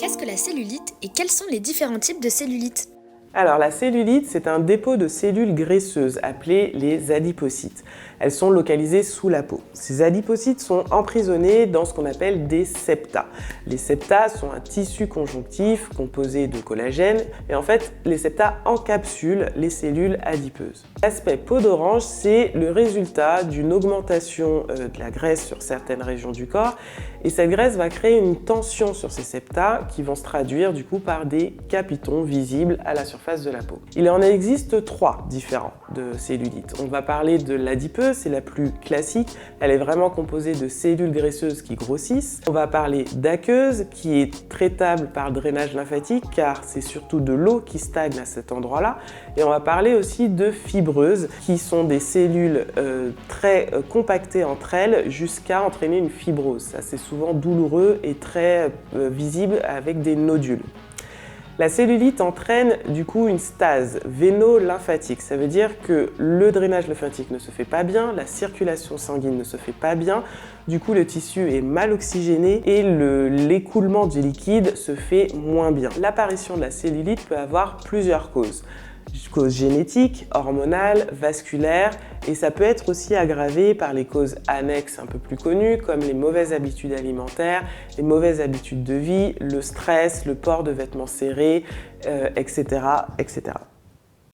Qu'est-ce que la cellulite et quels sont les différents types de cellulite? Alors la cellulite, c'est un dépôt de cellules graisseuses appelées les adipocytes. Elles sont localisées sous la peau. Ces adipocytes sont emprisonnés dans ce qu'on appelle des septa. Les septa sont un tissu conjonctif composé de collagène et en fait, les septa encapsulent les cellules adipeuses. L'aspect peau d'orange, c'est le résultat d'une augmentation de la graisse sur certaines régions du corps et cette graisse va créer une tension sur ces septa qui vont se traduire du coup par des capitons visibles à la surface de la peau. Il en existe 3 différents de cellulite. On va parler de l'adipeuse, c'est la plus classique. Elle est vraiment composée de cellules graisseuses qui grossissent. On va parler d'aqueuse qui est traitable par le drainage lymphatique car c'est surtout de l'eau qui stagne à cet endroit-là. Et on va parler aussi de fibreuse qui sont des cellules très compactées entre elles jusqu'à entraîner une fibrose. Ça c'est souvent douloureux et très visible avec des nodules. La cellulite entraîne du coup une stase véno-lymphatique. Ça veut dire que le drainage lymphatique ne se fait pas bien, la circulation sanguine ne se fait pas bien, du coup le tissu est mal oxygéné et l'écoulement du liquide se fait moins bien. L'apparition de la cellulite peut avoir plusieurs causes. Causes génétiques, hormonales, vasculaires et ça peut être aussi aggravé par les causes annexes un peu plus connues comme les mauvaises habitudes alimentaires, les mauvaises habitudes de vie, le stress, le port de vêtements serrés, etc., etc.